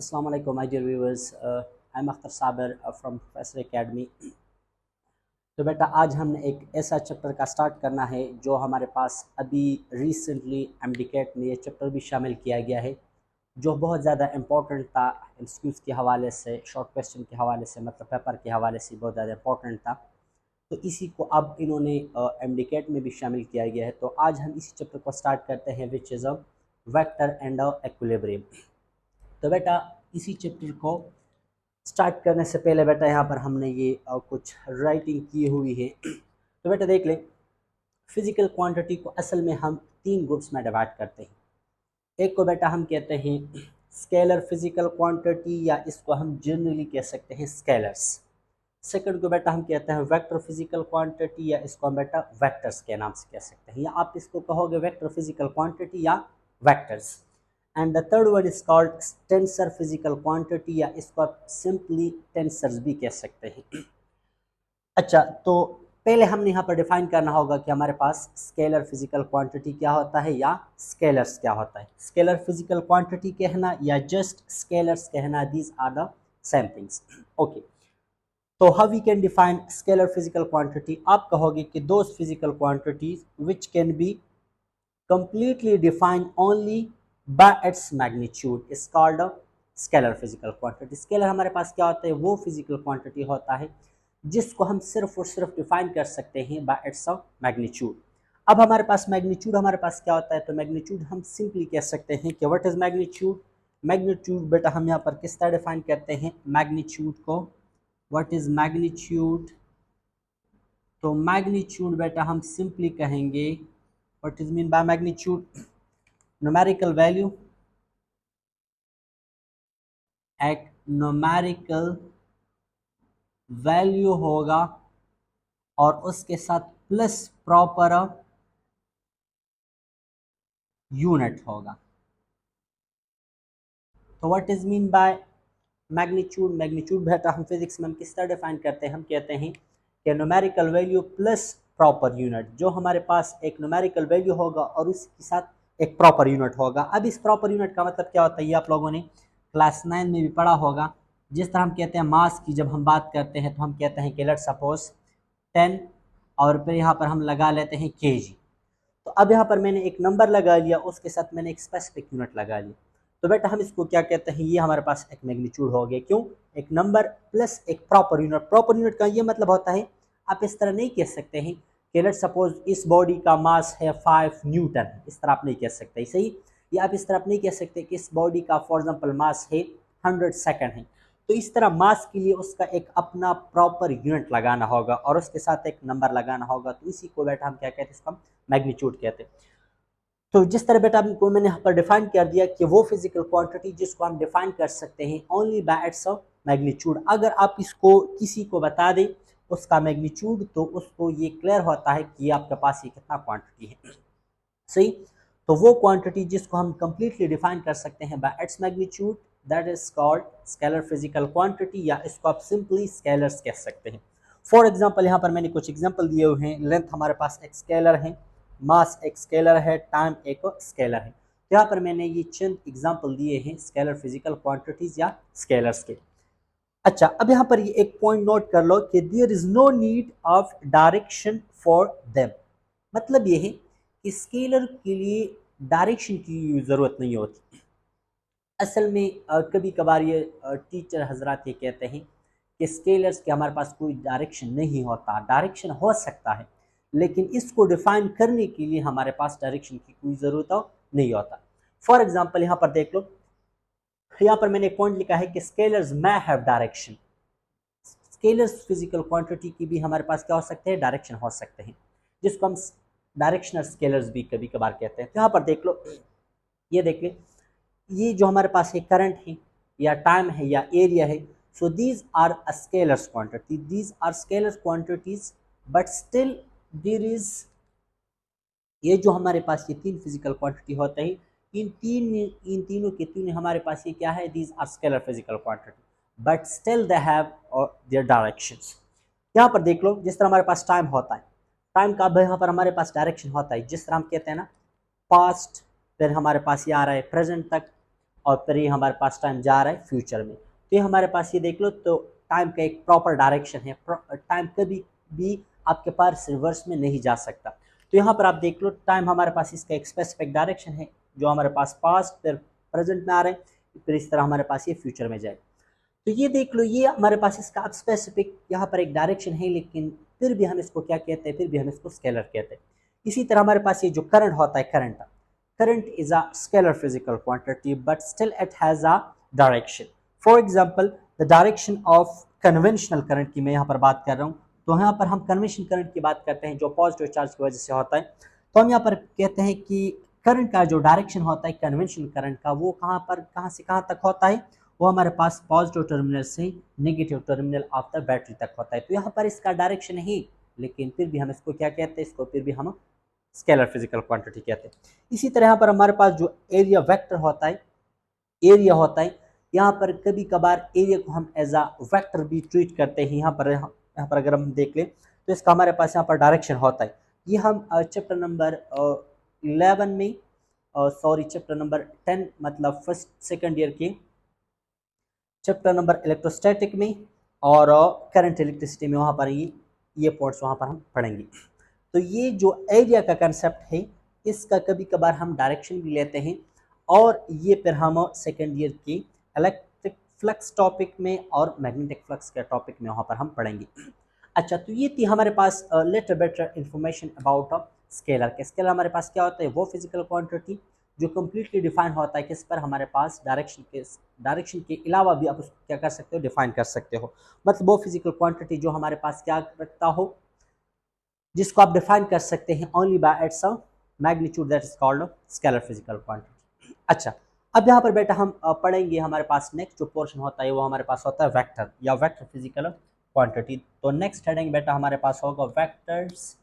Assalamu alaikum, my dear viewers. I'm Akhtar Saber from Professor Academy. तो बेटा आज हमने एक ऐसा चैप्टर का स्टार्ट करना है जो हमारे पास अभी रिसेंटली एमडीकेट में ये चैप्टर भी शामिल किया गया है, जो बहुत ज़्यादा इम्पोर्टेंट था। एमसीक्यूज़ के हवाले से, शॉर्ट क्वेश्चन के हवाले से, मतलब पेपर के हवाले से बहुत ज़्यादा इम्पोर्टेंट था। तो इसी को अब इन्होंने एमडीकेट में भी शामिल किया गया है। तो आज हम इसी चैप्टर को स्टार्ट करते हैं, which is a vector and equilibrium. तो बेटा इसी चैप्टर को स्टार्ट करने से पहले बेटा यहाँ पर हमने ये कुछ राइटिंग की हुई है। तो बेटा देख लें, फिजिकल क्वांटिटी को असल में हम तीन ग्रुप्स में डिवाइड करते हैं। एक को बेटा हम कहते हैं स्केलर फिजिकल क्वांटिटी, या इसको हम जनरली कह सकते हैं स्केलर्स। सेकंड को बेटा हम कहते हैं वेक्टर फिजिकल क्वांटिटी, या इसको हम बेटा वेक्टर्स के नाम से कह सकते हैं, या आप इसको कहोगे वेक्टर फिजिकल क्वांटिटी या vectors. And the third one is called tensor physical quantity, या इसको आप सिंपली टेंसर्स भी कह सकते हैं। अच्छा, तो पहले हमने यहाँ पर डिफाइन करना होगा कि हमारे पास स्केलर फिजिकल क्वांटिटी क्या होता है या स्केलर्स क्या होता है। स्केलर फिजिकल क्वांटिटी कहना या जस्ट स्केलर्स कहना, these are the same things. Okay, तो how we can define scalar physical quantity. आप कहोगे कि those physical quantities which can be completely defined only by its magnitude is called a scalar physical quantity। Scalar हमारे पास क्या होता है, वो फिजिकल क्वांटिटी होता है जिसको हम सिर्फ और सिर्फ डिफाइन कर सकते हैं बाय इट्स मैग्नीट्यूड। अब हमारे पास मैग्नीट्यूड हमारे पास क्या होता है, तो मैग्नीट्यूड हम सिंपली कह सकते हैं कि व्हाट इज मैग्नीट्यूड। मैग्नीट्यूड बेटा हम यहाँ पर किस तरह डिफाइन करते हैं मैग्नीट्यूड को, व्हाट इज मैग्नीट्यूड। तो मैग्नीट्यूड बेटा हम सिंपली कहेंगे what is mean by magnitude, numerical value, एक numerical value होगा और उसके साथ प्लस प्रॉपर यूनिट होगा। तो what is mean by magnitude. Magnitude बेटा हम फिजिक्स में हम किस तरह डिफाइन करते हैं, हम कहते हैं कि numerical value plus proper unit. जो हमारे पास एक न्यूमेरिकल वैल्यू होगा और उसके साथ एक प्रॉपर यूनिट होगा। अब इस प्रॉपर यूनिट का मतलब क्या होता है, ये आप लोगों ने क्लास 9 में भी पढ़ा होगा। जिस तरह हम कहते हैं मास की जब हम बात करते हैं तो हम कहते हैं कि लेट्स सपोज 10, और फिर यहाँ पर हम लगा लेते हैं kg। तो अब यहाँ पर मैंने एक नंबर लगा लिया, उसके साथ मैंने एक स्पेसिफिक यूनिट लगा लिया। तो बेटा हम इसको क्या कहते हैं, ये हमारे पास एक मैग्नीट्यूड हो गया। क्यों, एक नंबर प्लस एक प्रॉपर यूनिट। प्रॉपर यूनिट का ये मतलब होता है, आप इस तरह नहीं कह सकते हैं कि लेट्स सपोज इस बॉडी का मास है 5 न्यूटन, इस तरह आप नहीं कह सकते। सही, या आप इस तरह आप नहीं कह सकते कि इस बॉडी का फॉर एग्जाम्पल मास है 100 सेकेंड है। तो इस तरह मास के लिए उसका एक अपना प्रॉपर यूनिट लगाना होगा और उसके साथ एक नंबर लगाना होगा। तो इसी को बेटा हम क्या कहते हैं, इसको हम मैग्नीट्यूड कहते हैं। तो जिस तरह बेटा को मैंने यहाँ पर डिफाइन कर दिया कि वो फिजिकल क्वांटिटी जिसको हम डिफाइन कर सकते हैं ओनली बाय इट्स मैग्नीट्यूड। अगर आप इसको किसी को बता दें उसका मैग्नीट्यूड, तो उसको ये क्लियर होता है कि आपके पास ये कितना क्वांटिटी है। सही, तो वो क्वांटिटी जिसको हम कंप्लीटली डिफाइन कर सकते हैं by its magnitude, that is called scalar physical quantity, या इसको आप सिंपली स्केलर्स कह सकते हैं। फॉर एग्जांपल यहाँ पर मैंने कुछ एग्जांपल दिए हुए हैं। लेंथ हमारे पास एक स्केलर है, मास एक स्केलर है, टाइम एक स्केलर है। तो यहाँ पर मैंने ये चंद एग्जांपल दिए हैं स्केलर फिजिकल क्वांटिटीज या स्केलर्स के। अच्छा, अब यहाँ पर ये एक पॉइंट नोट कर लो कि there is no need of direction for them. मतलब ये है कि स्केलर के लिए डायरेक्शन की ज़रूरत नहीं होती। असल में कभी कभार ये टीचर हजरात ये कहते हैं कि स्केलर्स के हमारे पास कोई डायरेक्शन नहीं होता। डायरेक्शन हो सकता है, लेकिन इसको डिफाइन करने के लिए हमारे पास डायरेक्शन की कोई ज़रूरत नहीं होता। फॉर एग्जाम्पल यहाँ पर देख लो, यहाँ पर मैंने एक पॉइंट लिखा है कि scalars may have direction. Scalars physical quantity की भी हमारे पास क्या हो सकते हैं, डायरेक्शन हो सकते हैं, जिसको हम डायरेक्शनल स्केलर्स भी कभी कभार कहते हैं। तो यहाँ पर देख लो, ये देख ले, ये जो हमारे पास है करंट है या टाइम है या एरिया है। So these are scalars quantity, these are scalar quantities, but still there is, ये जो हमारे पास ये तीन फिजिकल क्वांटिटी होते हैं, इन तीनों के तीनों हमारे पास ये क्या है, these are scalar physical quantity, but still they have their directions. यहाँ पर देख लो, जिस तरह हमारे पास टाइम होता है, टाइम का यहाँ पर हमारे पास डायरेक्शन होता है। जिस तरह हम कहते हैं ना पास्ट, फिर हमारे पास ये आ रहा है प्रेजेंट तक, और फिर ये हमारे पास टाइम जा रहा है फ्यूचर में। तो ये हमारे पास ये देख लो, तो टाइम का एक प्रॉपर डायरेक्शन है, टाइम कभी भी आपके पास रिवर्स में नहीं जा सकता। तो यहाँ पर आप देख लो टाइम हमारे पास इसका एक स्पेसिफिक डायरेक्शन है, जो हमारे पास पास्ट फिर प्रेजेंट में आ रहे हैं, फिर इस तरह हमारे पास ये फ्यूचर में जाए। तो ये देख लो, ये हमारे पास इसका अब स्पेसिफिक यहाँ पर एक डायरेक्शन है, लेकिन फिर भी हम इसको क्या कहते हैं, फिर भी हम इसको स्केलर कहते हैं। इसी तरह हमारे पास ये जो करंट होता है, current is a scalar physical quantity but still it has a direction. For example the direction of conventional current की मैं यहाँ पर बात कर रहा हूँ। तो यहाँ पर हम कन्वेंशनल करंट की बात करते हैं जो पॉजिटिव चार्ज की वजह से होता है। तो हम यहाँ पर कहते हैं कि करंट का जो डायरेक्शन होता है कन्वेंशनल करंट का, वो कहाँ से कहाँ तक होता है, वो हमारे पास पॉजिटिव टर्मिनल से negative terminal of the battery तक होता है। तो यहाँ पर इसका डायरेक्शन है, लेकिन फिर भी हम इसको क्या कहते हैं, इसको फिर भी हम स्केलर फिजिकल क्वांटिटी कहते हैं। इसी तरह यहाँ पर हमारे पास जो एरिया वेक्टर होता है, एरिया होता है, यहाँ पर कभी कभार एरिया को हम एज अ वेक्टर भी ट्रीट करते हैं। यहाँ पर अगर हम देख लें तो इसका हमारे पास यहाँ पर डायरेक्शन होता है। ये हम चैप्टर नंबर 11 में, सॉरी चैप्टर नंबर 10 मतलब फर्स्ट सेकंड ईयर के चैप्टर नंबर इलेक्ट्रोस्टैटिक में और करंट इलेक्ट्रिसिटी में, वहाँ पर ये पॉइंट्स वहाँ पर हम पढ़ेंगे। तो ये जो एरिया का कंसेप्ट है, इसका कभी कभार हम डायरेक्शन भी लेते हैं, और ये फिर हम सेकेंड ईयर की इलेक्ट्रिक फ्लक्स टॉपिक में और मैग्नेटिक फ्लक्स के टॉपिक में वहाँ पर हम पढ़ेंगे। अच्छा, तो ये थी हमारे पास little better information about scalar के। स्केलर हमारे पास क्या होता है, वो फिजिकल क्वांटिटी जो कम्प्लीटली डिफाइन होता है किस पर, हमारे पास डायरेक्शन के अलावा भी आप उसको क्या कर सकते हो, डिफाइन कर सकते हो। मतलब वो फिजिकल क्वांटिटी जो हमारे पास क्या रखता हो, जिसको आप डिफाइन कर सकते हैं only by its magnitude, that is called scalar physical quantity. अच्छा, अब यहाँ पर बेटा हम पढ़ेंगे, हमारे पास नेक्स्ट जो पोर्शन होता है वो हमारे पास होता है वेक्टर या वेक्टर फिजिकल क्वांटिटी। तो नेक्स्ट हेडिंग बेटा हमारे पास होगा वेक्टर्स,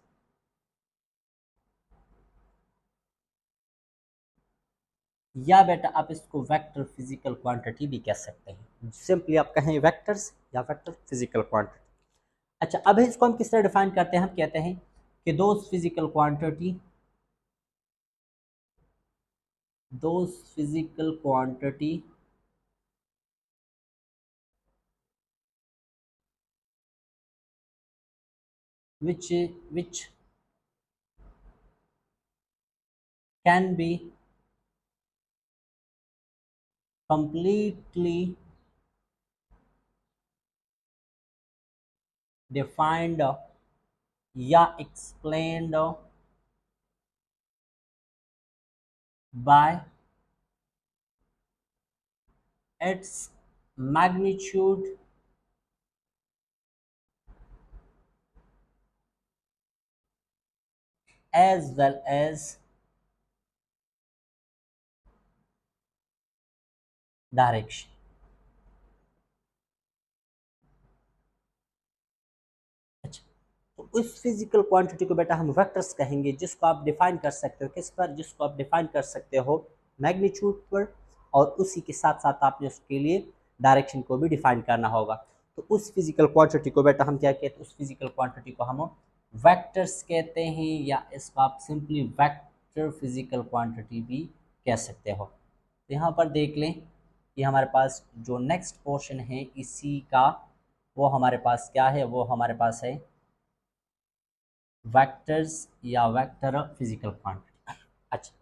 या बेटा आप इसको वेक्टर फिजिकल क्वांटिटी भी कह सकते हैं। सिंपली आप कहें वेक्टर्स या वेक्टर फिजिकल क्वांटिटी। अच्छा, अब इसको हम किस तरह डिफाइन करते हैं, हम कहते हैं कि those physical quantity which can be completely defined या explained by its magnitude as well as direction. अच्छा, तो उस फिजिकल क्वांटिटी को बेटा हम वेक्टर्स कहेंगे, जिसको आप डिफाइन कर सकते हो किस पर, जिसको आप डिफाइन कर सकते हो मैग्नीट्यूड पर, और उसी के साथ साथ आपने उसके लिए डायरेक्शन को भी डिफाइन करना होगा। तो उस फिजिकल क्वांटिटी को बेटा हम क्या कहते हैं, उस फिजिकल क्वांटिटी को हम वेक्टर्स कहते हैं, या इसको आप सिंपली वेक्टर फिजिकल क्वांटिटी भी कह सकते हो। तो यहाँ पर देख लें, ये हमारे पास जो नेक्स्ट पोर्शन है इसी का, वो हमारे पास क्या है, वो हमारे पास है वेक्टर्स या वेक्टर फिजिकल क्वांटिटी। अच्छा,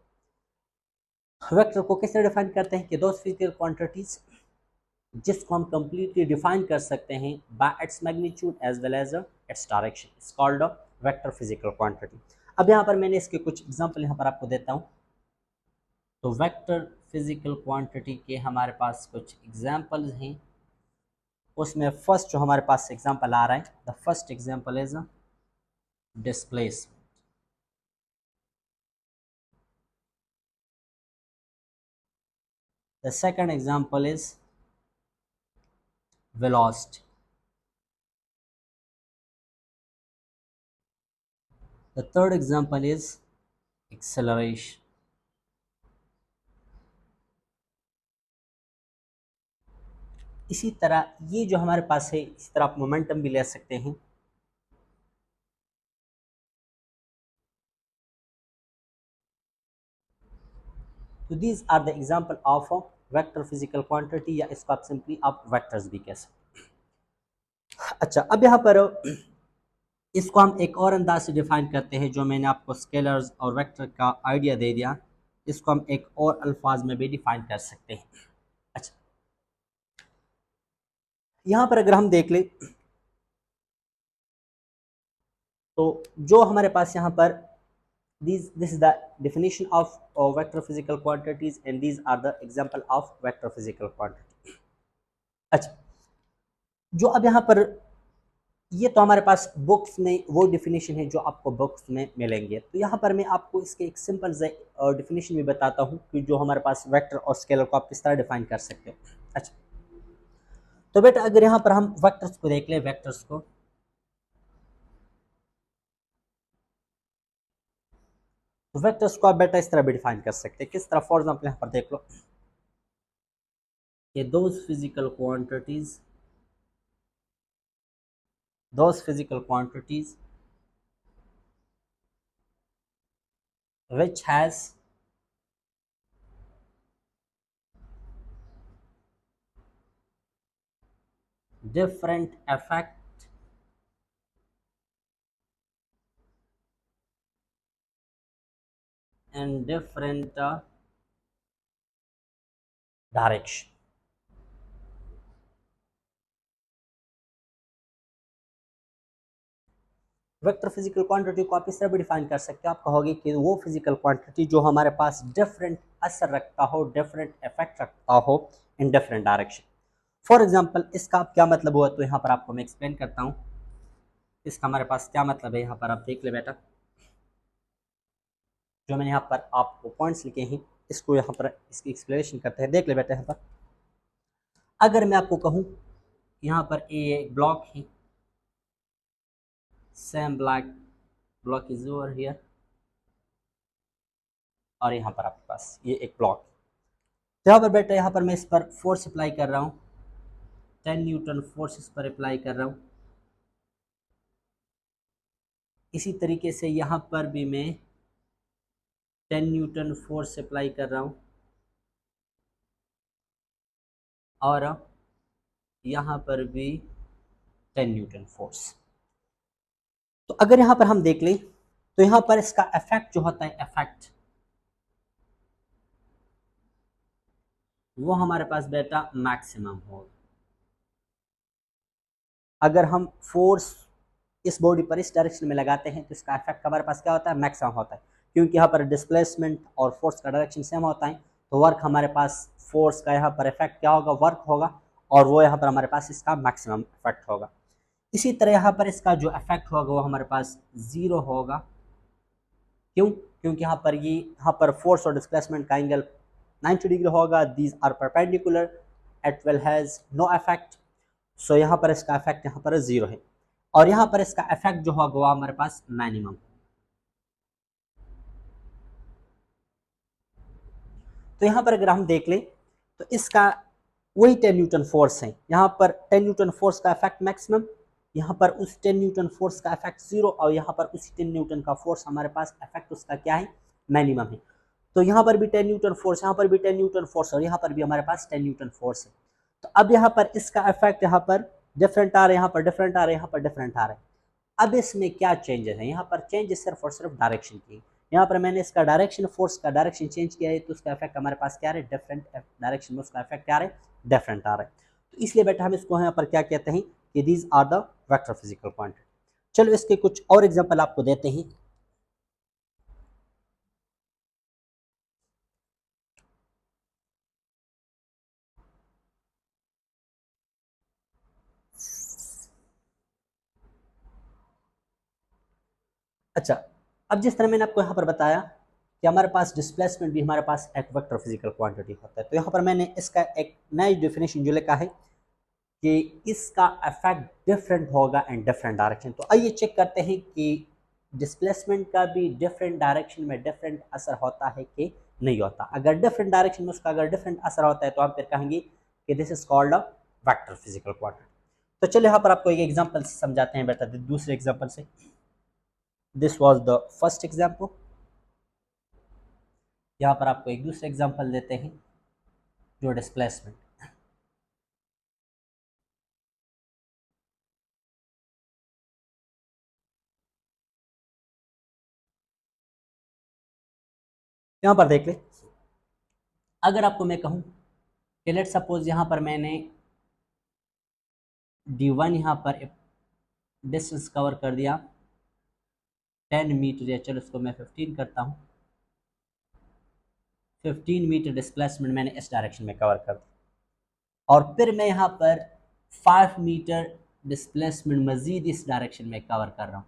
वेक्टर को कैसे डिफाइन करते हैं कि दोज फिजिकल क्वांटिटीज जिसको हम कंप्लीटली डिफाइन कर सकते हैं by its magnitude as well as its direction is called vector physical quantity. अब यहाँ पर मैंने इसके कुछ एग्जांपल यहाँ पर आपको देता हूँ। तो वेक्टर फिजिकल क्वांटिटी के हमारे पास कुछ एग्जांपल्स हैं, उसमें फर्स्ट जो हमारे पास एग्जांपल आ रहा है, the first example is displacement. The second example is velocity. The third example is acceleration. इसी तरह ये जो हमारे पास है, इसी तरह आप मोमेंटम भी ले सकते हैं। तो these are the example of vector physical quantity, या इसको आप सिंपली आप वेक्टर्स भी कह सकते हैं। अच्छा, अब यहाँ पर इसको हम एक और अंदाज से डिफाइन करते हैं, जो मैंने आपको स्केलर्स और वेक्टर का आइडिया दे दिया, इसको हम एक और अल्फाज में भी डिफाइन कर सकते हैं। अच्छा, यहाँ पर अगर हम देख लें तो जो हमारे पास यहाँ पर this is the definition of vector physical quantities and these are the example of vector physical quantity। अच्छा, जो अब यहाँ पर ये तो हमारे पास बुक्स में वो डिफिनेशन है जो आपको बुक्स में मिलेंगे, तो यहाँ पर मैं आपको इसके एक सिंपल से डिफिनेशन भी बताता हूँ कि जो हमारे पास वेक्टर और स्केलर को आप किस तरह डिफाइन कर सकते हो। अच्छा, तो बेटा अगर यहाँ पर हम वेक्टर्स को देख लें, वेक्टर्स को, तो वेक्टर्स को आप बेटा इस तरह भी डिफाइन कर सकते हैं। किस तरह? फॉर एग्जाम्पल यहाँ पर देख लो कि those physical quantities which has different effect and different direction। Vector physical quantity को आप इस तरह भी डिफाइन कर सकते हो, आप कहोगे कि वो फिजिकल क्वांटिटी जो हमारे पास डिफरेंट असर रखता हो, डिफरेंट इफेक्ट रखता हो in different direction. For example इसका क्या मतलब हुआ, तो यहाँ पर आपको मैं एक्सप्लेन करता हूँ इसका हमारे पास क्या मतलब है। यहाँ पर आप देख ले बेटा, जो मैंने यहाँ पर आपको पॉइंट्स लिखे हैं इसको यहाँ पर इसकी एक्सप्लेनेशन करते हैं। देख ले बेटा, यहाँ पर अगर मैं आपको कहूँ यहाँ पर एक ब्लॉक है, same block is over here, और यहाँ पर आपके पास ये एक ब्लॉक, तो यहाँ पर बेटा यहाँ पर मैं इस पर फोर्स अप्लाई कर रहा हूँ, 10 न्यूटन फोर्स इस पर अप्लाई कर रहा हूँ। इसी तरीके से यहाँ पर भी मैं 10 न्यूटन फोर्स अप्लाई कर रहा हूँ, और यहाँ पर भी 10 न्यूटन फोर्स। तो अगर यहाँ पर हम देख लें तो यहाँ पर इसका इफेक्ट जो होता है, इफेक्ट वो हमारे पास बेटा मैक्सिमम होगा। अगर हम फोर्स इस बॉडी पर इस डायरेक्शन में लगाते हैं तो इसका इफेक्ट हमारे पास क्या होता है, मैक्सिमम होता है, क्योंकि यहाँ पर डिस्प्लेसमेंट और फोर्स का डायरेक्शन सेम होता है, तो वर्क हमारे पास फोर्स का यहाँ पर इफेक्ट क्या होगा, वर्क होगा, और वो यहाँ पर हमारे पास इसका मैक्सिमम इफेक्ट होगा। इसी तरह यहाँ पर इसका जो इफेक्ट होगा वो हमारे पास जीरो होगा। क्यों? क्योंकि यहाँ पर फोर्स और डिस्प्लेसमेंट का एंगल 90 डिग्री होगा, these are perpendicular, it will has no effect, so यहाँ पर इसका इफेक्ट यहाँ पर जीरो है, और यहाँ पर इसका इफेक्ट जो होगा वो हमारे पास मिनिमम। तो यहाँ पर अगर हम देख लें तो इसका वही 10 न्यूटन फोर्स है, यहाँ पर 10 न्यूटन फोर्स का इफेक्ट मैक्सिमम, यहाँ पर उस 10 न्यूटन फोर्स का इफेक्ट जीरो, और यहाँ पर उसी 10 न्यूटन का फोर्स हमारे पास इफेक्ट उसका क्या है, मिनिमम है। तो यहाँ पर भी 10 न्यूटन फोर्स, यहाँ पर भी 10 न्यूटन फोर्स, और यहाँ पर भी हमारे पास 10 न्यूटन फोर्स है। तो अब यहाँ पर इसका इफेक्ट यहाँ पर डिफरेंट आ रहा है, यहाँ पर डिफरेंट आ रहा है, यहाँ पर डिफरेंट आ रहा है। अब इसमें क्या चेंजेस है, यहाँ पर चेंजेस सिर्फ और सिर्फ डायरेक्शन की। यहाँ पर मैंने इसका डायरेक्शन, फोर्स का डायरेक्शन चेंज किया है, तो उसका इफेक्ट हमारे पास क्या है, डिफरेंट डायरेक्शन में उसका इफेक्ट क्या है, डिफरेंट आ रहा है। तो इसलिए बेटा हम इसको यहाँ पर क्या कहते हैं कि these are the vector physical quantity. चलो इसके कुछ और एग्जांपल आपको देते हैं। अच्छा, अब जिस तरह मैंने आपको यहाँ पर बताया कि हमारे पास डिस्प्लेसमेंट भी हमारे पास एक वेक्टर फिजिकल क्वांटिटी होता है, तो यहाँ पर मैंने इसका एक नई डेफिनेशन जो लिखा है कि इसका इफेक्ट डिफरेंट होगा इन डिफरेंट डायरेक्शन। तो आइए चेक करते हैं कि डिस्प्लेसमेंट का भी डिफरेंट डायरेक्शन में डिफरेंट असर होता है कि नहीं होता। अगर डिफरेंट डायरेक्शन में उसका अगर डिफरेंट असर होता है तो हम फिर कहेंगे कि this is called a vector physical quantity. तो चलिए यहाँ पर आपको एक एग्जांपल से समझाते हैं बेटा, दूसरे एग्जांपल से। This was the first example, यहाँ पर आपको एक दूसरा एग्जांपल देते हैं। जो डिस्प्लेसमेंट, यहाँ पर देख ले, अगर आपको मैं कहूँ कि लेट सपोज यहाँ पर मैंने D1 यहाँ पर डिस्टेंस कवर कर दिया 10 मीटर, या चलो इसको मैं 15 करता हूँ, 15 मीटर डिस्प्लेसमेंट मैंने इस डायरेक्शन में कवर कर दिया, और फिर मैं यहाँ पर 5 मीटर डिस्प्लेसमेंट मज़ीद इस डायरेक्शन में कवर कर रहा हूँ,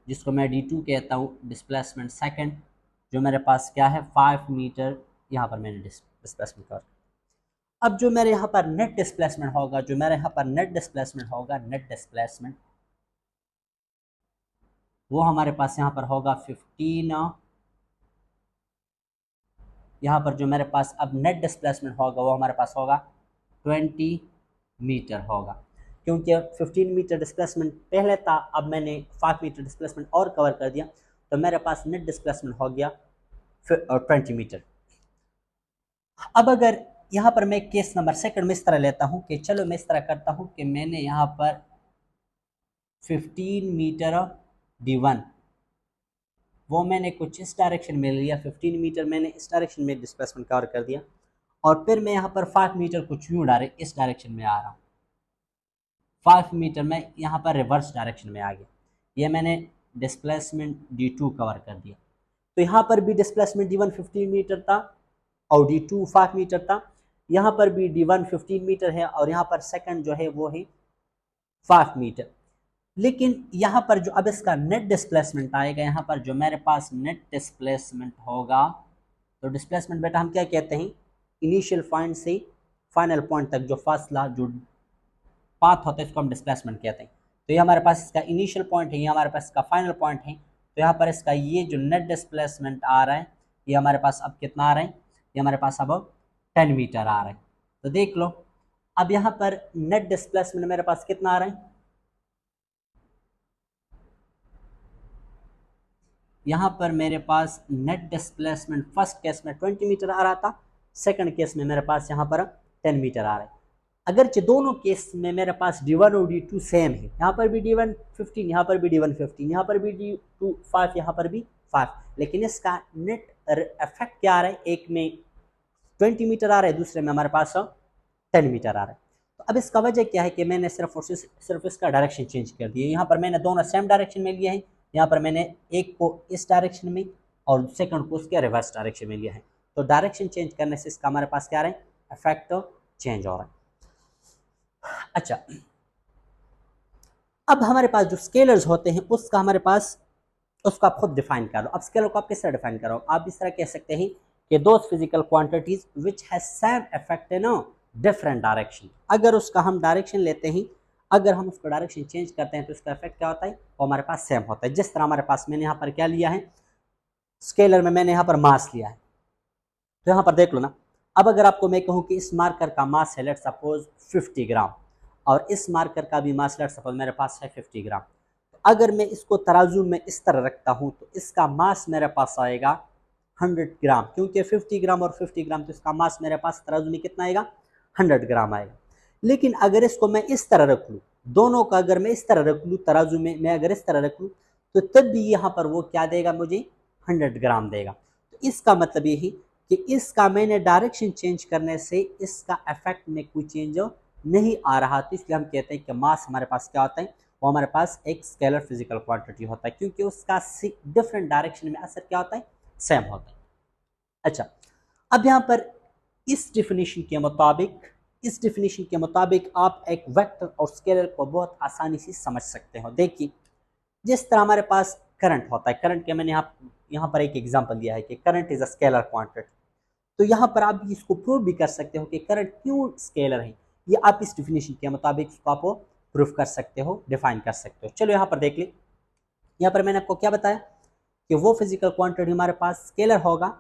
जिसको मैं D2 कहता हूँ डिस्प्लेसमेंट सेकंड, जो मेरे पास क्या है 5 मीटर यहाँ पर मैंने डिस्प्लेसमेंट कवर। अब जो मेरे यहाँ पर नेट डिस्प्लेसमेंट होगा, जो मेरे यहाँ पर नेट डिस्प्लेसमेंट होगा, नेट डिस्प्लेसमेंट वो हमारे पास यहाँ पर होगा 15, यहाँ पर जो मेरे पास अब नेट डिस्प्लेसमेंट होगा वो हमारे पास होगा 20 मीटर होगा, क्योंकि 15 मीटर डिस्प्लेसमेंट पहले था, अब मैंने 5 मीटर डिस्प्लेसमेंट और कवर कर दिया, तो मेरे पास नेट डिस्प्लेसमेंट हो गया 20 मीटर। अब अगर यहाँ पर मैं केस नंबर सेकंड में इस तरह लेता हूँ कि चलो मैं इस तरह करता हूँ कि मैंने यहाँ पर 15 मीटर D1 वो मैंने कुछ इस डायरेक्शन में लिया, 15 मीटर मैंने इस डायरेक्शन में डिस्प्लेसमेंट कवर कर दिया, और फिर मैं यहाँ पर 5 मीटर कुछ यूँ इस डायरेक्शन में आ रहा हूँ, 5 मीटर में यहाँ पर रिवर्स डायरेक्शन में आ गया, ये मैंने डिस्प्लेसमेंट D2 कवर कर दिया। तो यहाँ पर भी डिस्प्लेसमेंट D1 15 मीटर था और D2 5 मीटर था, यहाँ पर भी D1 15 मीटर है और यहाँ पर सेकंड जो है वो है 5 मीटर। लेकिन यहाँ पर जो अब इसका नेट डिस्प्लेसमेंट आएगा, यहाँ पर जो मेरे पास नेट डिस्प्लेसमेंट होगा, तो डिस्प्लेसमेंट बेटा हम क्या कहते हैं, इनिशियल पॉइंट से फाइनल पॉइंट तक जो फासला जो पाथ होता है इसको हम डिस्प्लेसमेंट कहते हैं। तो ये हमारे पास इसका इनिशियल पॉइंट है, ये हमारे पास इसका फाइनल पॉइंट है, तो यहाँ पर इसका ये जो नेट डिस्प्लेसमेंट आ रहा है ये हमारे पास अब कितना आ रहा है, ये हमारे पास अब 10 मीटर आ रहा है। तो देख लो अब यहाँ पर नेट डिस्प्लेसमेंट मेरे पास कितना आ रहा है, यहाँ पर मेरे पास नेट डिस्प्लेसमेंट फर्स्ट केस में 20 मीटर आ रहा था, सेकंड केस में मेरे पास यहाँ पर 10 मीटर आ रहा है। अगरचे दोनों केस में मेरे पास D1 और D2 सेम है, यहाँ पर भी D1 15, यहाँ पर भी D1 15, यहाँ पर भी D2 5, यहाँ पर भी 5, लेकिन इसका नेट इफेक्ट क्या आ रहा है, एक में 20 मीटर आ रहा है, दूसरे में हमारे पास 10 मीटर आ रहा है। तो अब इसका वजह क्या है कि मैंने सिर्फ इसका डायरेक्शन चेंज कर दिया, यहाँ पर मैंने दोनों सेम डायरेक्शन में लिया है, यहाँ पर मैंने एक को इस डायरेक्शन में और सेकंड को उसके रिवर्स डायरेक्शन में लिया है, तो डायरेक्शन चेंज करने से इसका हमारे पास क्या आ रहा है, इफेक्ट चेंज हो रहा है। अच्छा, अब हमारे पास जो स्केलर्स होते हैं उसका हमारे पास उसको आप खुद डिफाइन करो। अब स्केलर को आप किस तरह डिफाइन करो, आप इस तरह कह सकते हैं कि those physical quantities which has same effect in different direction. अगर उसका हम डायरेक्शन लेते हैं, अगर हम उसको डायरेक्शन चेंज करते हैं तो इसका इफेक्ट क्या होता है, वो हमारे पास सेम होता है। जिस तरह हमारे पास मैंने यहाँ पर क्या लिया है, स्केलर में मैंने यहाँ पर मास लिया है, तो यहाँ पर देख लो ना, अब अगर आपको मैं कहूँ कि इस मार्कर का मास है लेट सपोज 50 ग्राम और इस मार्कर का भी मास लेट सपोज मेरे पास है 50 ग्राम, तो अगर मैं इसको तराजू में इस तरह रखता हूँ तो इसका मास मेरे पास आएगा 100 ग्राम, क्योंकि 50 ग्राम और 50 ग्राम, तो इसका मास मेरे पास तराजू में कितना आएगा, 100 ग्राम आएगा। लेकिन अगर इसको मैं इस तरह रख लूँ, दोनों का अगर मैं इस तरह रख लूँ, तराजू में मैं अगर इस तरह रख लूँ, तो तब भी यहाँ पर वो क्या देगा, मुझे 100 ग्राम देगा। तो इसका मतलब यही कि इसका मैंने डायरेक्शन चेंज करने से इसका इफेक्ट में कोई चेंज नहीं आ रहा, तो इसलिए हम कहते हैं कि मास हमारे पास क्या होता है, वो हमारे पास एक स्केलर फिजिकल क्वांटिटी होता है, क्योंकि उसका डिफरेंट डायरेक्शन में असर क्या होता है, सेम होता है। अच्छा, अब यहाँ पर इस डेफिनेशन के मुताबिक आप एक वेक्टर और स्केलर को बहुत आसानी से समझ सकते हो। देखिए, जिस तरह हमारे पास करंट होता है, करंट के मैंने यहाँ पर एक एग्जांपल दिया है कि current is a scalar quantity, तो यहाँ पर आप इसको प्रूव भी कर सकते हो कि करंट क्यों स्केलर है, ये आप इस डेफिनेशन के मुताबिक इसको आप प्रूफ कर सकते हो, डिफाइन कर सकते हो। चलो यहाँ पर देख ले, यहाँ पर मैंने आपको क्या बताया कि वो फिजिकल क्वांटिटी हमारे पास स्केलर होगा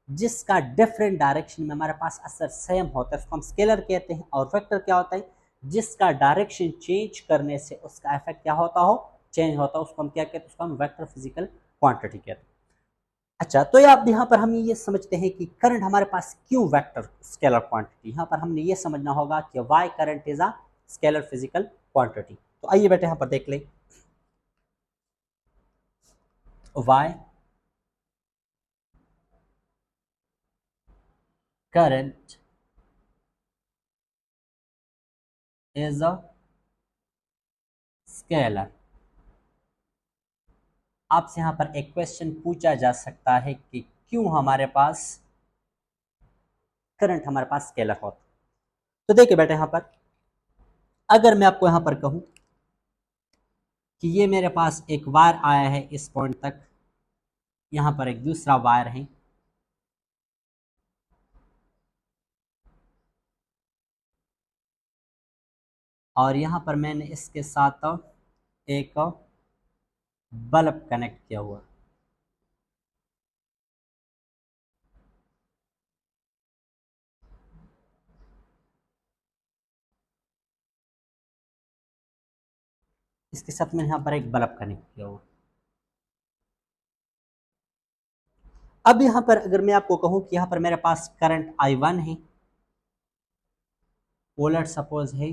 जिसका डिफरेंट डायरेक्शन में हमारे पास असर सेम होता है, उसको हम स्केलर कहते हैं। और वेक्टर क्या होता है, जिसका डायरेक्शन चेंज करने से उसका इफेक्ट क्या होता हो, चेंज होता है, उसको हम क्या कहते हैं, उसको हम वेक्टर फिजिकल क्वांटिटी कहते हैं। अच्छा, तो ये अब यहाँ पर हम ये समझते हैं कि करंट हमारे पास क्यों वेक्टर स्केलर क्वांटिटी, यहाँ पर हमने ये समझना होगा कि why current is a scalar physical quantity. तो आइए बेटे यहाँ पर देख लें, why current is a scalar. आपसे यहाँ पर एक क्वेश्चन पूछा जा सकता है कि क्यों हमारे पास करंट हमारे पास स्केलर होता। तो देखिए बेटे यहाँ पर, अगर मैं आपको यहाँ पर कहूँ कि ये मेरे पास एक वायर आया है इस पॉइंट तक, यहाँ पर एक दूसरा वायर है, और यहाँ पर मैंने इसके साथ एक बल्ब कनेक्ट किया हुआ। इसके साथ मैंने यहाँ पर एक बल्ब कनेक्ट किया हुआ। अब यहाँ पर अगर मैं आपको कहूँ कि यहाँ पर मेरे पास करंट I1 है, वो लेट सपोज है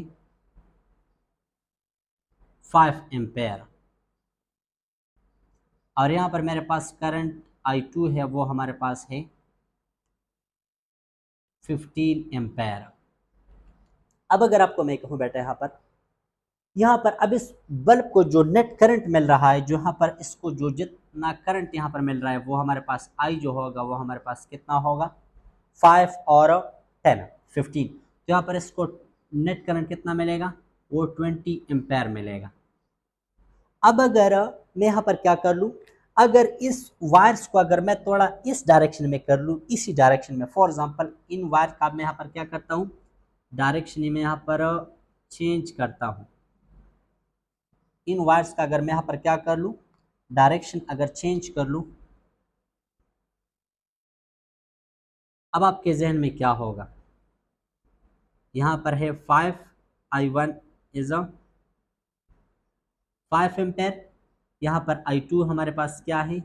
5 एम्पेयर, और यहाँ पर मेरे पास करंट I2 है, वो हमारे पास है 15 एम्पेयर। अब अगर आपको मैं कहूँ बेटा यहाँ पर अब इस बल्ब को जो नेट करंट मिल रहा है, जो यहाँ पर इसको जो जितना करंट यहाँ पर मिल रहा है, वो हमारे पास I जो होगा वो हमारे पास कितना होगा, 5 और 10 15। तो यहाँ पर इसको नेट करंट कितना मिलेगा, वो 20 एम्पेयर मिलेगा। अब अगर मैं यहाँ पर क्या कर लूँ, अगर इस वायर्स को अगर मैं थोड़ा इस डायरेक्शन में कर लूँ, इसी डायरेक्शन में, फॉर एग्जांपल इन वायर का मैं यहाँ पर क्या करता हूँ, डायरेक्शन में यहाँ पर चेंज करता हूँ। इन वायर्स का अगर मैं यहाँ पर क्या कर लूँ, डायरेक्शन अगर चेंज कर लूँ, अब आपके जहन में क्या होगा, यहाँ पर है 5 I1 इज अ 5 एम्पेयर, यहाँ पर I2 हमारे पास क्या है,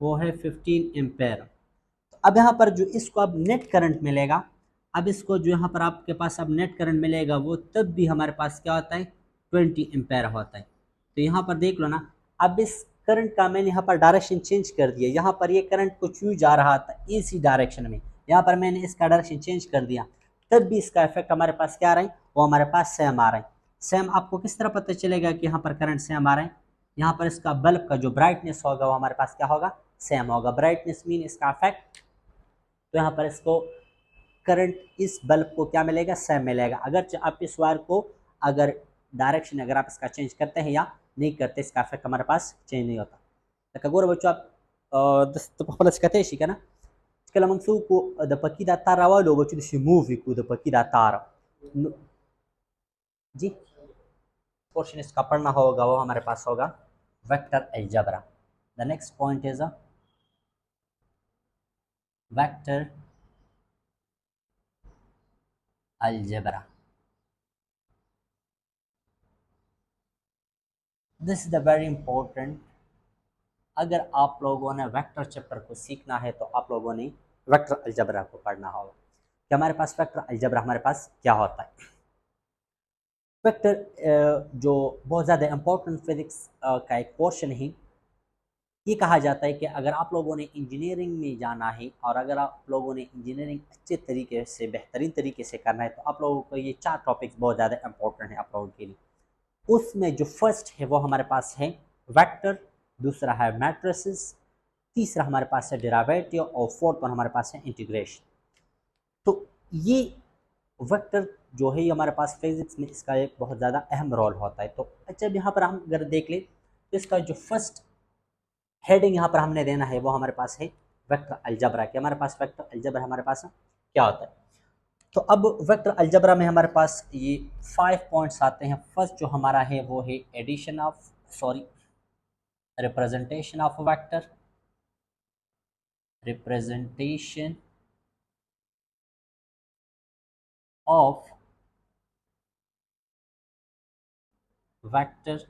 वो है 15 एम्पेयर। तो अब यहाँ पर जो इसको अब नेट करंट मिलेगा, अब इसको जो यहाँ पर आपके पास अब नेट करंट मिलेगा, वो तब भी हमारे पास क्या होता है, 20 एम्पेयर होता है। तो यहाँ पर देख लो ना, अब इस करंट का मैंने यहाँ पर डायरेक्शन चेंज कर दिया, यहाँ पर ये करंट कुछ यूँ जा रहा था इसी डायरेक्शन में, यहाँ पर मैंने इसका डायरेक्शन चेंज कर दिया, तब भी इसका इफेक्ट हमारे पास क्या आ रहा है, वो हमारे पास सेम आ रहा है। सेम आपको किस तरह पता चलेगा कि यहाँ पर करंट सेम आ रहा है, यहाँ पर इसका बल्ब का जो ब्राइटनेस होगा वो हमारे पास क्या होगा, सेम होगा। ब्राइटनेस मीन इसका इफेक्ट, तो यहाँ पर इसको करंट इस बल्ब को क्या मिलेगा, सेम मिलेगा। अगर आप इस वायर को अगर डायरेक्शन अगर आप इसका चेंज करते हैं या नहीं करते, इसका इफेक्ट हमारे पास चेंज नहीं होता। Kagura baccio da papala skateshi kana kala mansuku da pakida tara walo baccio si movie ku da pakida tara जी पोर्शन इसका पढ़ना होगा, वो हमारे पास होगा vector algebra. The next point is a vector algebra. This is the very important. अगर आप लोगों ने वेक्टर चैप्टर को सीखना है तो आप लोगों ने वेक्टर अलजेब्रा को पढ़ना होगा कि हमारे पास वेक्टर अलजेब्रा हमारे पास क्या होता है। वेक्टर जो बहुत ज़्यादा इम्पोर्टेंट फिजिक्स का एक पोर्शन है। ये कहा जाता है कि अगर आप लोगों ने इंजीनियरिंग में जाना है और अगर आप लोगों ने इंजीनियरिंग अच्छे तरीके से बेहतरीन तरीके से करना है, तो आप लोगों को ये 4 टॉपिक्स बहुत ज़्यादा इंपॉर्टेंट है आप लोगों के लिए। उसमें जो फर्स्ट है वो हमारे पास है वेक्टर, दूसरा है मैट्रिसेस, तीसरा हमारे पास है डेरिवेटिव, और फोर्थ वन हमारे पास है इंटीग्रेशन। तो ये वेक्टर जो है हमारे पास फिजिक्स में इसका एक बहुत ज़्यादा अहम रोल होता है। तो अच्छा, यहाँ पर हम अगर देख लें तो इसका जो फर्स्ट हेडिंग यहाँ पर हमने देना है वो हमारे पास है वेक्टर अलजेब्रा के। हमारे पास वेक्टर अलजेब्रा हमारे पास क्या होता है। तो अब वेक्टर अलजेब्रा में हमारे पास ये 5 पॉइंट्स आते हैं। फर्स्ट जो हमारा है वो है addition of sorry representation of vector, representation of vector.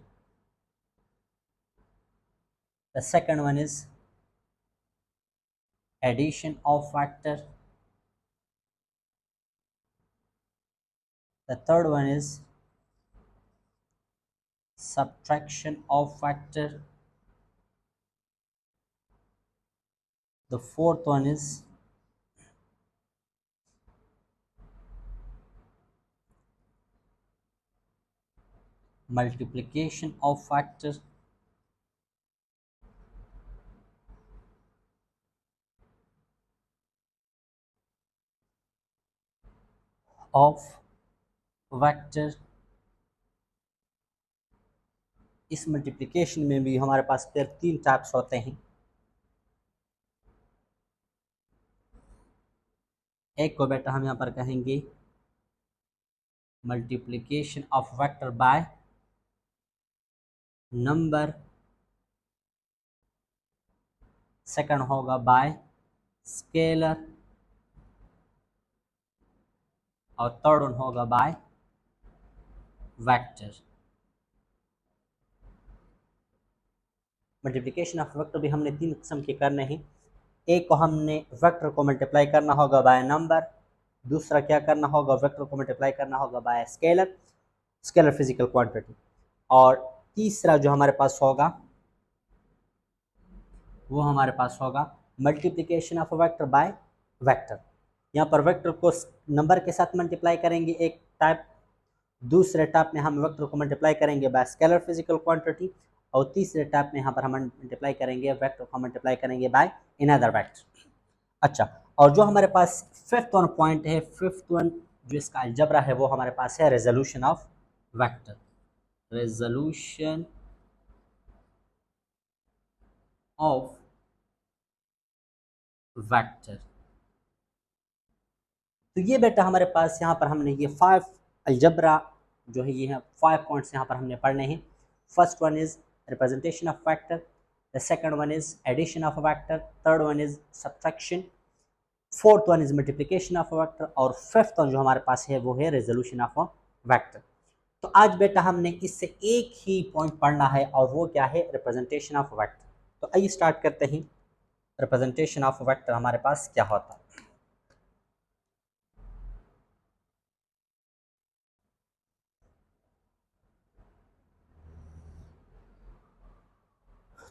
The second one is addition of factor. The third one is subtraction of factor. The fourth one is multiplication of factor. Of vector. इस multiplication में भी हमारे पास फिर तीन types होते हैं। एक को बेटा हम यहाँ पर कहेंगे multiplication of vector by number, second होगा बाय स्केलर, और थर्ड वन होगा by vector. Multiplication of vector भी हमने तीन किस्म के करने हैं। एक को हमने वेक्टर को मल्टीप्लाई करना होगा बाय नंबर, दूसरा क्या करना होगा, वेक्टर को मल्टीप्लाई करना होगा bye scalar, scalar physical quantity, और तीसरा जो हमारे पास होगा वो हमारे पास होगा multiplication of vector by vector. यहाँ पर वेक्टर को नंबर के साथ मल्टीप्लाई करेंगे एक टाइप, दूसरे टाइप में हम वेक्टर को मल्टीप्लाई करेंगे बाय स्केलर फिजिकल क्वांटिटी, और तीसरे टाइप में यहाँ पर हम मल्टीप्लाई करेंगे वेक्टर को मल्टीप्लाई करेंगे बाय अनदर वेक्टर। अच्छा, और जो हमारे पास फिफ्थ वन पॉइंट है, फिफ्थ वन जो इसका अलजबरा है वो हमारे पास है resolution of vector. Resolution of vector, तो ये बेटा हमारे पास यहाँ पर हमने ये 5 अलजबरा जो है ये है 5 पॉइंट्स यहाँ पर हमने पढ़ने हैं। First one is representation of vector, the second one is addition of vector, third one is subtraction, fourth one is multiplication of vector, और फिफ्थ वन जो हमारे पास है वो है रेजोल्यूशन ऑफ वेक्टर। तो आज बेटा हमने इससे एक ही पॉइंट पढ़ना है और वो क्या है, रिप्रेजेंटेशन ऑफ वेक्टर। तो आइए स्टार्ट करते हैं। रिप्रेजेंटेशन ऑफ वेक्टर हमारे पास क्या होता है।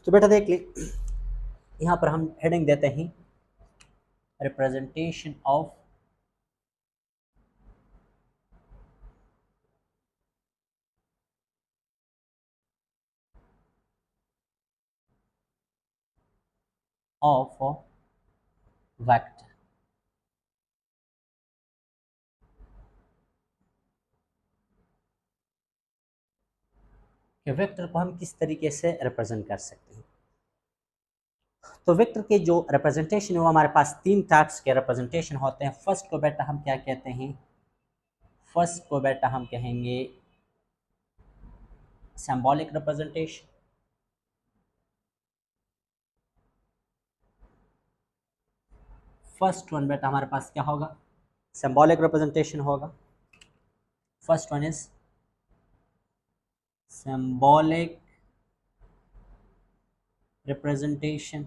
तो बेटा देख ली, यहाँ पर हम हेडिंग देते हैं रिप्रेजेंटेशन ऑफ वेक्टर। कि वेक्टर को हम किस तरीके से रिप्रेजेंट कर सकते हैं। तो वेक्टर के जो रिप्रेजेंटेशन है वो हमारे पास तीन टाइप्स के रिप्रेजेंटेशन होते हैं। फर्स्ट को बेटा हम क्या कहते हैं, फर्स्ट को बेटा हम कहेंगे सिंबॉलिक रिप्रेजेंटेशन, फर्स्ट वन बेटा हमारे पास क्या होगा, सिंबॉलिक रिप्रेजेंटेशन होगा। First one is symbolic representation.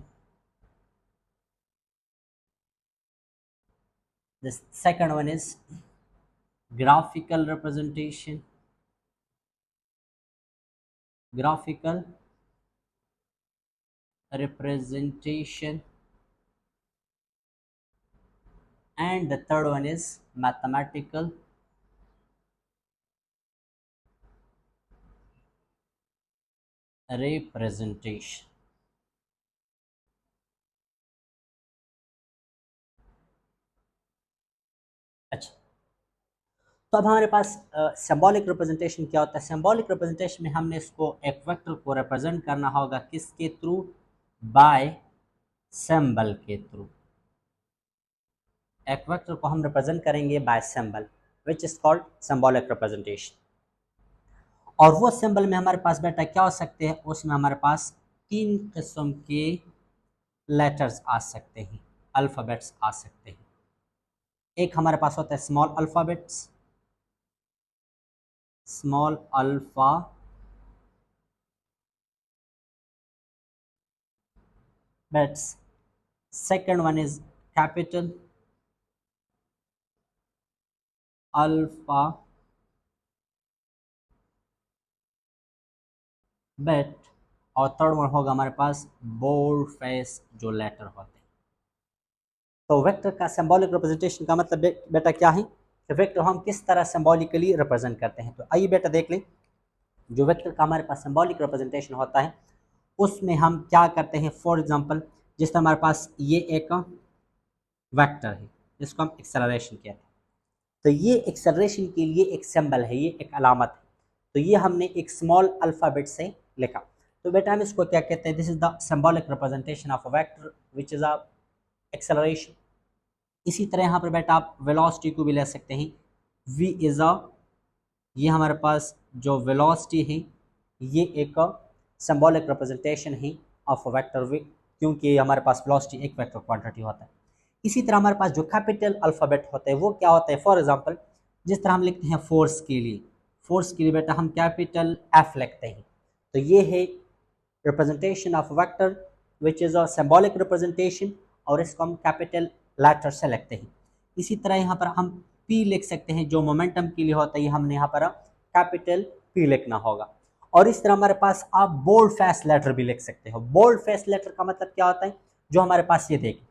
The second one is graphical representation. Graphical representation. And the third one is mathematical representation. अच्छा, तो अब हमारे पास सिंबॉलिक रिप्रेजेंटेशन क्या होता है। सिंबॉलिक रिप्रेजेंटेशन में हमने इसको एक वेक्टर को रिप्रेजेंट करना होगा किसके थ्रू, बाय सिंबल के थ्रू। एक वेक्टर को हम रिप्रेजेंट करेंगे bye symbol which is called symbolic representation. और वो सिंबल में हमारे पास बेटा क्या हो सकते हैं, उसमें हमारे पास तीन किस्म के लेटर्स आ सकते हैं, अल्फ़ाबेट्स आ सकते हैं। एक हमारे पास होता है small alphabets, small alphabets, second one is capital alpha bet और थर्ड वन होगा हमारे पास बोल्ड फेस जो लेटर होते हैं। तो वेक्टर का सिंबॉलिक रिप्रेजेंटेशन का मतलब बेटा क्या है कि वेक्टर हम किस तरह सिंबॉलिकली रिप्रेजेंट करते हैं। तो आइए बेटा देख लें, जो वेक्टर का हमारे पास सिंबॉलिक रिप्रेजेंटेशन होता है उसमें हम क्या करते हैं। फॉर एग्जांपल जिस तरह हमारे पास ये एक वेक्टर है जिसको हम एक्सेलरेशन कहते हैं, तो ये एक्सेलरेशन के लिए एक सिंबल है, ये एक अलामत है। तो ये हमने एक स्मॉल अल्फ़ाबेट से लिखा, तो बेटा हम इसको क्या कहते हैं, this is the symbolic representation of a vector which is a acceleration. इसी तरह यहाँ पर बेटा आप वेलोसिटी को भी ले सकते हैं, v इज़ अ, ये हमारे पास जो वेलोसिटी है ये एक सिंबॉलिक रिप्रेजेंटेशन है ऑफ अ वेक्टर v, क्योंकि हमारे पास वेलोसिटी एक वेक्टर क्वांटिटी होता है। इसी तरह हमारे पास जो कैपिटल अल्फ़ाबेट होते हैं वो क्या होता है, फॉर एग्जांपल जिस तरह हम लिखते हैं फोर्स के लिए, फोर्स के लिए बेटा हम कैपिटल एफ लिखते हैं। तो ये है representation of vector which is a symbolic representation, और इसको हम कैपिटल लेटर से लिखते हैं। इसी तरह यहाँ पर हम पी लिख सकते हैं, जो मोमेंटम के लिए होता है, हमने यहाँ पर कैपिटल पी लिखना होगा। और इस तरह हमारे पास आप बोल्ड फेस लेटर भी लिख सकते हो। बोल्ड फेस लेटर का मतलब क्या होता है, जो हमारे पास ये देखें,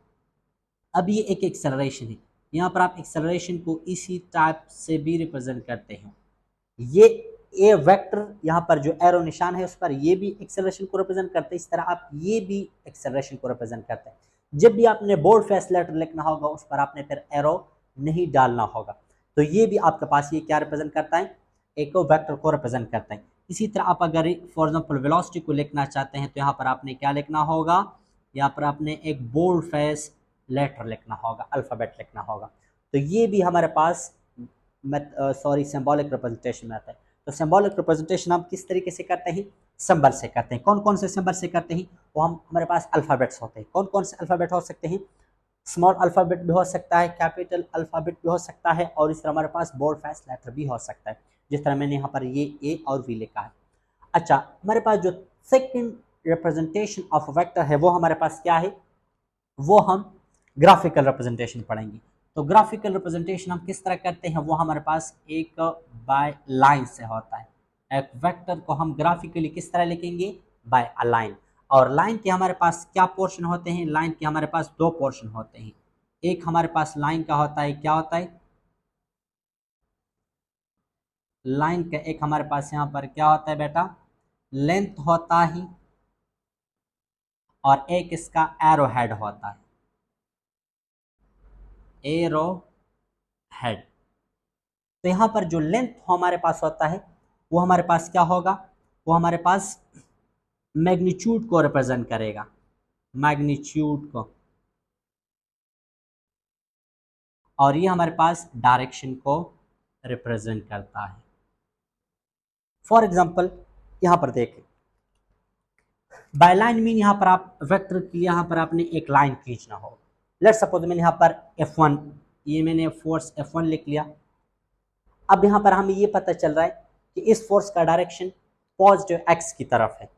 अब ये एक एक्सेलरेशन है, यहाँ पर आप एक्सेलरेशन को इसी टाइप से भी रिप्रेजेंट करते हैं। ये ए वेक्टर यहाँ पर जो एरो निशान है उस पर ये भी एक्सेलरेशन को रिप्रेजेंट करते हैं, इस तरह आप ये भी एक्सेलरेशन को रिप्रेजेंट करते हैं। जब भी आपने बोल्ड फेस लेटर लिखना होगा उस पर आपने फिर एरो नहीं डालना होगा। तो ये भी आपके पास ये क्या रिप्रेजेंट करता है, एक वेक्टर को रिप्रेजेंट करता है। इसी तरह आप अगर फॉर एग्जाम्पल वेलोसिटी को लिखना चाहते हैं तो यहाँ पर आपने क्या लिखना होगा, यहाँ पर आपने एक बोल्ड फेस लेटर लिखना होगा, अल्फ़ाबेट लिखना होगा। तो ये भी हमारे पास सिंबॉलिक रिप्रेजेंटेशन में आता है। तो सिंबॉलिक रिप्रेजेंटेशन हम किस तरीके से करते हैं, सिंबल से करते हैं। कौन कौन से सिंबल से करते हैं, वो हम हमारे पास अल्फ़ाबेट्स होते हैं। कौन कौन से अल्फ़ाबेट हो सकते हैं, स्मॉल अल्फ़ाबेट भी हो सकता है, कैपिटल अल्फ़ाबेट भी हो सकता है, और इस तरह हमारे पास बोल्ड फेस लेटर भी हो सकता है, जिस तरह मैंने यहाँ पर ये ए और वी लिखा है। अच्छा, हमारे पास जो सेकेंड रिप्रेजेंटेशन ऑफ वेक्टर है वो हमारे पास क्या है, वो हम ग्राफिकल रिप्रेजेंटेशन पढ़ेंगे। तो ग्राफिकल रिप्रेजेंटेशन हम किस तरह करते हैं, वो हमारे पास एक बाय लाइन से होता है। एक वेक्टर को हम ग्राफिकली किस तरह लिखेंगे, बाय अ लाइन। और लाइन के हमारे पास क्या पोर्शन होते हैं, लाइन के हमारे पास दो पोर्शन होते हैं। एक हमारे पास लाइन का होता है, क्या होता है, लाइन का एक हमारे पास यहाँ पर क्या होता है बेटा, लेंथ होता है, और एक इसका एरो हेड होता है, एरो हेड। तो यहाँ पर जो लेंथ हमारे पास होता है वो हमारे पास क्या होगा, वो हमारे पास मैग्नीट्यूड को रिप्रेजेंट करेगा, मैग्नीट्यूड को, और ये हमारे पास डायरेक्शन को रिप्रेजेंट करता है। फॉर एग्जांपल यहाँ पर देखें, बाय लाइन मीन यहाँ पर आप वेक्टर के लिए यहाँ पर आपने एक लाइन खींचना होगा। लेट सपोज मैंने यहाँ पर F1, ये मैंने फोर्स F1 लिख लिया। अब यहाँ पर हमें ये पता चल रहा है कि इस फोर्स का डायरेक्शन पॉजिटिव एक्स की तरफ है।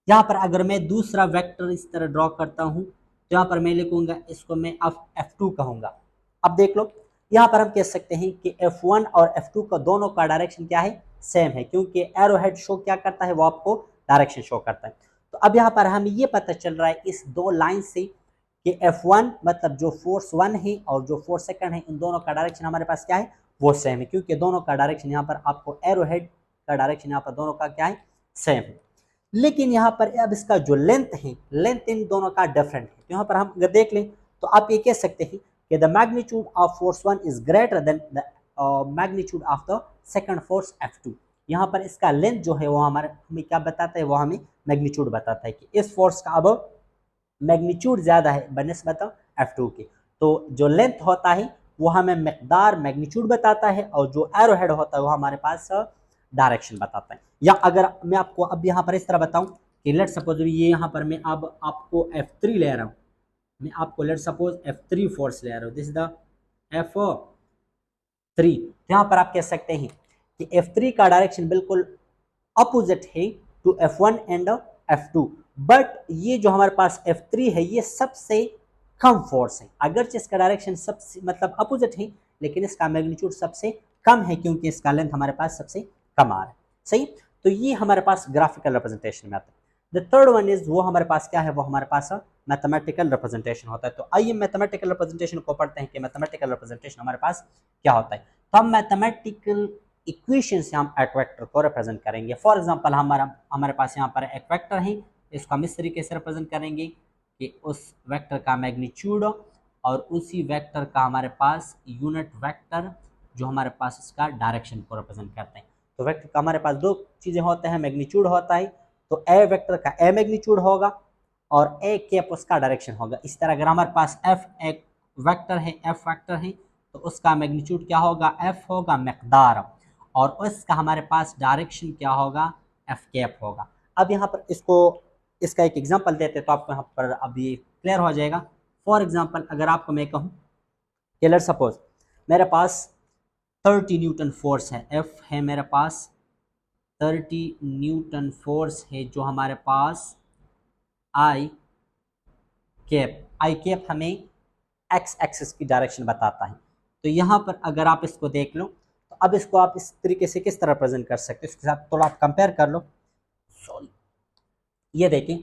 यहाँ पर अगर मैं दूसरा वेक्टर इस तरह ड्रॉ करता हूँ तो यहाँ पर मैं लिखूंगा, इसको मैं F2 कहूँगा। अब देख लो, यहाँ पर हम कह सकते हैं कि F1 और F2 का दोनों का डायरेक्शन क्या है, सेम है, क्योंकि एरो हेड शो क्या करता है, वो आपको डायरेक्शन शो करता है। तो अब यहाँ पर हमें ये पता चल रहा है इस दो लाइन से कि F1 मतलब जो फोर्स 1 है और जो फोर्स सेकंड है, इन दोनों का डायरेक्शन हमारे पास क्या है, वो सेम है, क्योंकि दोनों का डायरेक्शन यहाँ पर आपको एरो हेड का डायरेक्शन यहाँ पर दोनों का क्या है, सेम है। लेकिन यहाँ पर अब इसका जो लेंथ है, लेंथ इन दोनों का डिफरेंट है। तो यहाँ पर हम अगर देख लें तो आप ये कह सकते हैं कि the magnitude of force 1 is greater than the magnitude of the second force F2। यहाँ पर इसका लेंथ जो है वो हमारे हमें क्या बताता है, वो हमें मैग्नीट्यूड बताता है कि इस फोर्स का अब मैग्नीट्यूड ज़्यादा है बनिस्बत F2 के। तो जो लेंथ होता है वो हमें मकदार मैग्नीट्यूड बताता है, और जो एरो हेड होता है वो हमारे पास डायरेक्शन बताता है। या अगर मैं आपको अब यहाँ पर इस तरह बताऊं कि लेट सपोज ये यहाँ पर मैं अब आपको F3 ले रहा हूँ, मैं आपको लेट सपोज F3 फोर्स ले रहा हूँ, दिस इज द F3। तो यहाँ पर आप कह सकते हैं कि F3 का डायरेक्शन बिल्कुल अपोजिट है to F1 and F2, but ये जो हमारे पास F3 है ये सबसे कम फोर्स है, अगरचे इसका डायरेक्शन सबसे मतलब अपोजिट है, लेकिन इसका मैग्नीट्यूड सबसे कम है क्योंकि इसका लेंथ हमारे पास सबसे कम आ रहा है। सही, तो ये हमारे पास ग्राफिकल रिप्रेजेंटेशन में आता है। द थर्ड वन इज, वो हमारे पास क्या है, वो हमारे पास मैथमेटिकल रिप्रेजेंटेशन होता है। तो आइए मैथमेटिकल रिप्रेजेंटेशन को पढ़ते हैं कि मैथमेटिकल रिप्रेजेंटेशन हमारे पास क्या होता है। तो हम मैथमेटिकल इक्वेशन से हम एक वेक्टर को रिप्रेजेंट करेंगे। फॉर एग्जांपल हमारे पास यहाँ पर एक वेक्टर है, इसको हम इस तरीके से रिप्रेजेंट करेंगे कि उस वेक्टर का मैग्नीट्यूड और उसी वेक्टर का हमारे पास यूनिट वेक्टर जो हमारे पास इसका डायरेक्शन को रिप्रेजेंट करते हैं। तो वेक्टर का हमारे पास दो चीज़ें होते हैं, मैग्नीट्यूड होता है, तो ए वेक्टर का ए मैग्नीट्यूड होगा और ए कैप उसका डायरेक्शन होगा। इस तरह अगर हमारे पास एफ एक वेक्टर है, एफ वेक्टर है, तो उसका मैग्नीट्यूड क्या होगा, एफ होगा मकदार, और उसका हमारे पास डायरेक्शन क्या होगा, एफ कैप होगा। अब यहाँ पर इसका एक एग्जांपल देते हैं तो आपको यहाँ पर अभी क्लियर हो जाएगा। फॉर एग्जांपल अगर आपको मैं कहूँ कि लेट्स सपोज मेरे पास 30 न्यूटन फोर्स है, एफ है मेरे पास 30 न्यूटन फोर्स है, जो हमारे पास आई कैप हमें एक्स एक्सिस की डायरेक्शन बताता है। तो यहाँ पर अगर आप इसको देख लो तो अब इसको आप इस तरीके से किस तरह प्रेजेंट कर सकते हो, इसके साथ थोड़ा आप कंपेयर कर लो। सॉरी, ये देखें,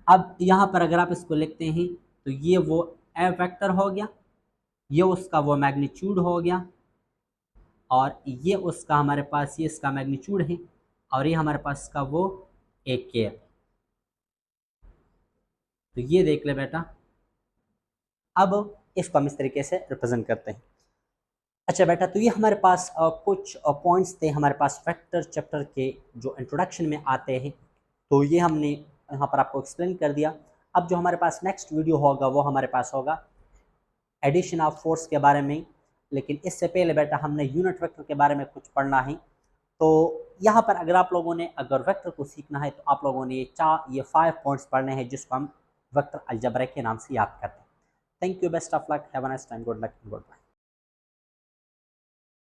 अब यहाँ पर अगर आप इसको लिखते हैं तो ये वो ए वेक्टर हो गया, ये उसका वो मैग्नीट्यूड हो गया, और ये उसका हमारे पास ये इसका मैग्नीट्यूड है, और ये हमारे पास का वो एक कैप। तो ये देख ले बेटा, अब इसको हम इस तरीके से रिप्रेजेंट करते हैं। अच्छा बेटा, तो ये हमारे पास कुछ पॉइंट्स थे हमारे पास वेक्टर चैप्टर के जो इंट्रोडक्शन में आते हैं, तो ये हमने यहाँ पर आपको एक्सप्लेन कर दिया। अब जो हमारे पास नेक्स्ट वीडियो होगा वो हमारे पास होगा एडिशन ऑफ फोर्स के बारे में, लेकिन इससे पहले बेटा हमने यूनिट वेक्टर के बारे में कुछ पढ़ना है। तो यहाँ पर अगर आप लोगों ने अगर वेक्टर को सीखना है तो आप लोगों ने ये 5 पॉइंट्स पढ़ने हैं जिसको हम वेक्टर अलजेब्रा के नाम से याद करते हैं। Thank you, best of luck, have a nice time, good luck, good bye.